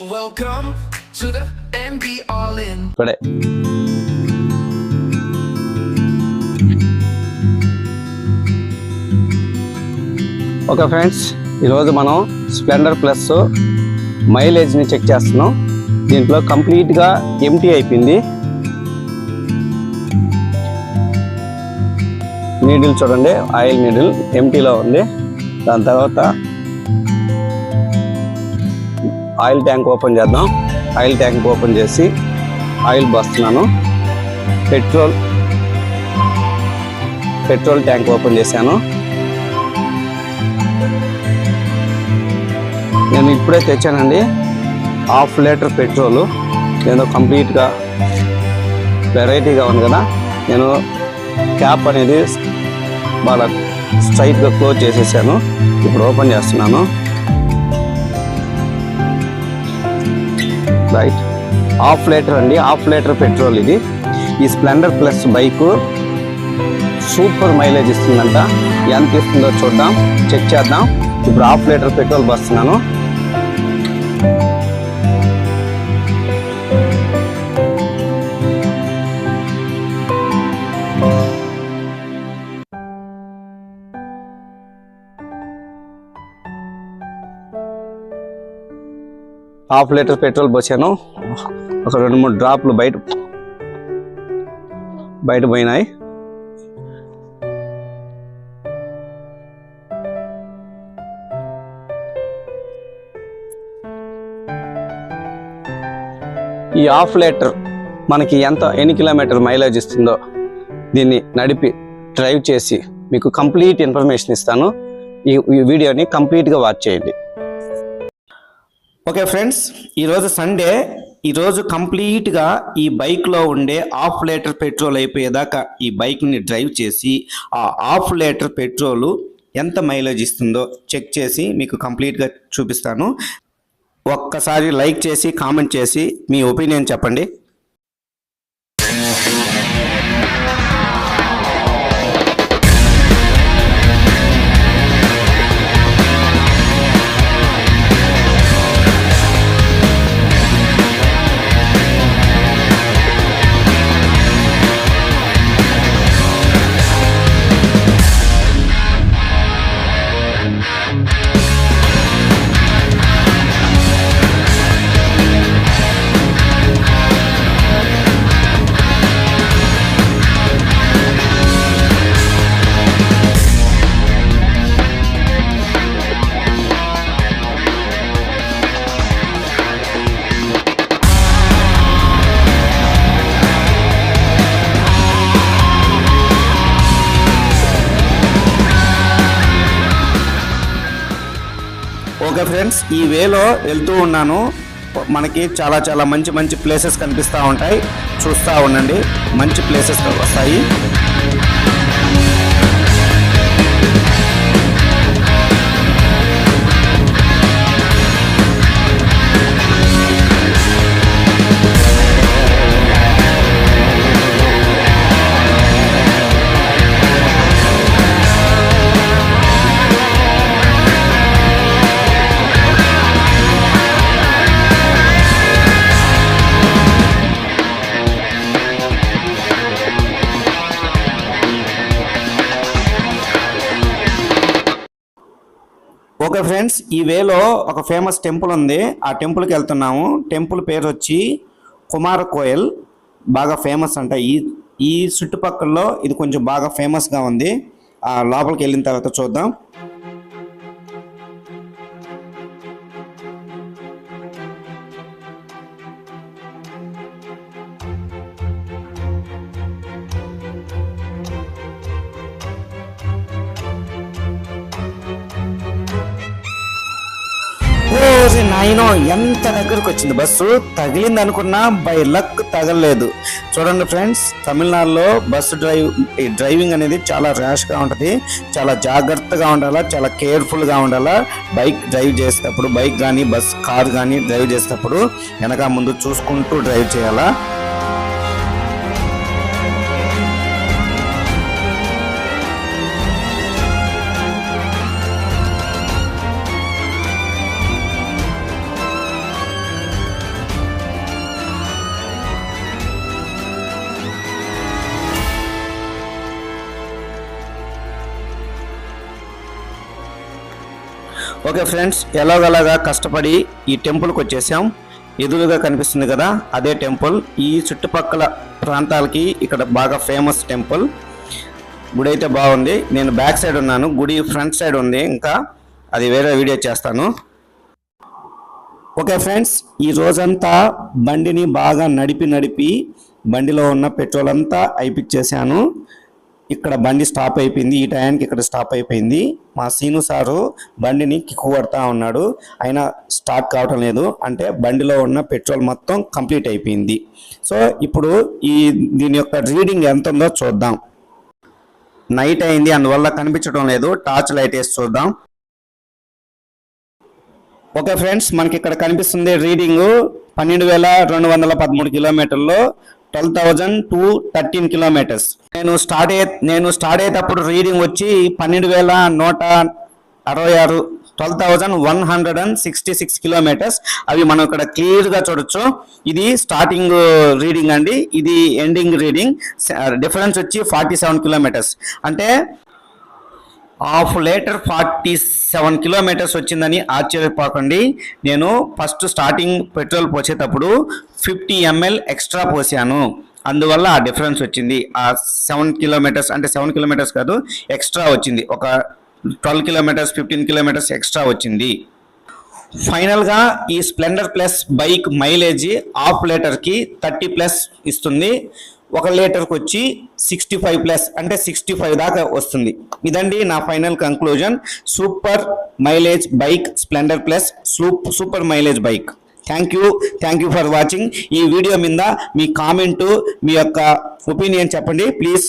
Welcome to the MB All In. ఇప్పుడే okay friends, ఈరోజు మనం స్ప్లెండర్ ప్లస్ మైలేజ్ని చెక్ చేస్తున్నాం. దీంట్లో కంప్లీట్గా ఎంటీ అయిపోయింది. నీడిల్ చూడండి, ఆయిల్ నీడిల్ ఎంటీలో ఉంది. దాని తర్వాత ఆయిల్ ట్యాంక్ ఓపెన్ చేద్దాం. ఆయిల్ ట్యాంక్ ఓపెన్ చేసి ఆయిల్ పోస్తున్నాను. పెట్రోల్ ట్యాంక్ ఓపెన్ చేశాను. నేను ఇప్పుడే తెచ్చానండి 1/2 లీటర్ పెట్రోలు. నేను కంప్లీట్గా వెరైటీగా ఉంది కదా, నేను క్యాప్ అనేది బాగా స్ట్రైట్గా క్లోజ్ చేసేసాను. ఇప్పుడు ఓపెన్ చేస్తున్నాను. రైట్, 1/2 లీటర్ అండి, 1/2 లీటర్ పెట్రోల్ ఇది. ఈ Splendor plus bike super mileage ఇస్తుందంట. ఎంత ఇస్తుందో చూద్దాం, చెక్ చేద్దాం. ఇప్పుడు 1/2 లీటర్ పెట్రోల్ పోస్తున్నాను. హాఫ్ లీటర్ పెట్రోల్ పోసాను. ఒక 2-3 డ్రాప్లు బయట పోయినాయి. ఈ 1/2 లీటర్ మనకి ఎన్ని కిలోమీటర్ మైలేజ్ ఇస్తుందో దీన్ని నడిపి డ్రైవ్ చేసి మీకు కంప్లీట్ ఇన్ఫర్మేషన్ ఇస్తాను. ఈ వీడియోని కంప్లీట్గా వాచ్ చేయండి. ఓకే ఫ్రెండ్స్, ఈరోజు సండే. ఈరోజు కంప్లీట్గా ఈ బైక్లో ఉండే 1/2 లీటర్ పెట్రోల్ అయిపోయేదాకా ఈ బైక్ని డ్రైవ్ చేసి ఆ 1/2 లీటర్ పెట్రోలు ఎంత మైలేజ్ ఇస్తుందో చెక్ చేసి మీకు కంప్లీట్గా చూపిస్తాను. ఒక్కసారి లైక్ చేసి కామెంట్ చేసి మీ ఒపీనియన్ చెప్పండి. ఓకే ఫ్రెండ్స్, ఈ వేలో వెళ్తూ ఉన్నాను. మనకి చాలా మంచి ప్లేసెస్ కనిపిస్తూ ఉంటాయి. చూస్తూ ఉండండి, మంచి ప్లేసెస్ వస్తాయి. ఓకే ఫ్రెండ్స్, ఈ వేలో ఒక ఫేమస్ టెంపుల్ ఉంది. ఆ టెంపుల్కి వెళ్తున్నాము. టెంపుల్ పేరు వచ్చి కుమార కోయల్. బాగా ఫేమస్ అంట. ఈ చుట్టుపక్కల్లో ఇది కొంచెం బాగా ఫేమస్గా ఉంది. ఆ లోపలికి వెళ్ళిన తర్వాత చూద్దాం. నాయనో, ఎంత దగ్గరకు వచ్చింది బస్సు. తగిలింది అనుకున్నా, బై లక్ తగలలేదు. చూడండి ఫ్రెండ్స్, తమిళనాడులో బస్సు డ్రైవింగ్ అనేది చాలా ర్యాష్గా ఉంటుంది. చాలా జాగ్రత్తగా ఉండాలా, చాలా కేర్ఫుల్గా ఉండాలా. బైక్ డ్రైవ్ చేసేటప్పుడు, బైక్ కానీ కార్ కానీ డ్రైవ్ చేసేటప్పుడు వెనక ముందు చూసుకుంటూ డ్రైవ్ చేయాలా. ఓకే ఫ్రెండ్స్, ఎలాగలాగా కష్టపడి ఈ టెంపుల్కి వచ్చేసాం. ఎదురుగా కనిపిస్తుంది కదా, అదే టెంపుల్. ఈ చుట్టుపక్కల ప్రాంతాలకి ఇక్కడ బాగా ఫేమస్ టెంపుల్. గుడి అయితే బాగుంది. నేను బ్యాక్ సైడ్ ఉన్నాను, గుడి ఫ్రంట్ సైడ్ ఉంది. ఇంకా అది వేరే వీడియో చేస్తాను. ఓకే ఫ్రెండ్స్, ఈ రోజంతా బండిని బాగా నడిపి బండిలో ఉన్న పెట్రోల్ అంతా అయిపిచ్చేసాను. ఇక్కడ బండి స్టాప్ అయిపోయింది. ఈ టైంకి ఇక్కడ స్టాప్ అయిపోయింది. మా సీను సారు బండిని కిక్కు కొడతా ఉన్నాడు, అయినా స్టార్ట్ కావటం లేదు. అంటే బండిలో ఉన్న పెట్రోల్ మొత్తం కంప్లీట్ అయిపోయింది. సో ఇప్పుడు దీని యొక్క రీడింగ్ ఎంత ఉందో చూద్దాం. నైట్ అయింది, అందువల్ల కనిపించడం లేదు. టార్చ్ లైట్ వేసి చూద్దాం. ఓకే ఫ్రెండ్స్, మనకి ఇక్కడ కనిపిస్తుంది రీడింగ్ 12,213 కిలోమీటర్లో 12,213 కిలోమీటర్స్. నేను స్టార్ట్ అయ్యేటప్పుడు రీడింగ్ వచ్చి 12,166, 12,166 కిలోమీటర్స్. అవి మనం ఇక్కడ క్లియర్గా చూడొచ్చు. ఇది స్టార్టింగ్ రీడింగ్ అండి, ఇది ఎండింగ్ రీడింగ్. డిఫరెన్స్ వచ్చి 47 కిలోమీటర్స్. అంటే హాఫ్ లీటర్ 47 కిలోమీటర్స్ వచ్చిందని ఆశ్చర్యపోకండి. నేను ఫస్ట్ స్టార్టింగ్ పెట్రోల్ పోసేటప్పుడు 50 ml ఎక్స్ట్రా పోసాను, అందువల్ల ఆ డిఫరెన్స్ వచ్చింది. ఆ 7 కిలోమీటర్స్, అంటే 7 కిలోమీటర్స్ కాదు, ఎక్స్ట్రా వచ్చింది. ఒక 12 కిలోమీటర్స్, 15 కిలోమీటర్స్ ఎక్స్ట్రా వచ్చింది. ఫైనల్గా ఈ Splendor plus bike mileage half లీటర్కి 30+ ఇస్తుంది. 1 లీటర్కి వచ్చి 65+, అంటే 65 దాకా వస్తుంది. ఇదండి నా final conclusion. Super mileage bike Splendor plus super mileage bike. Thank you for watching. ఈ వీడియో మీద మీ కామెంటు, మీ యొక్క ఒపీనియన్ చెప్పండి ప్లీజ్.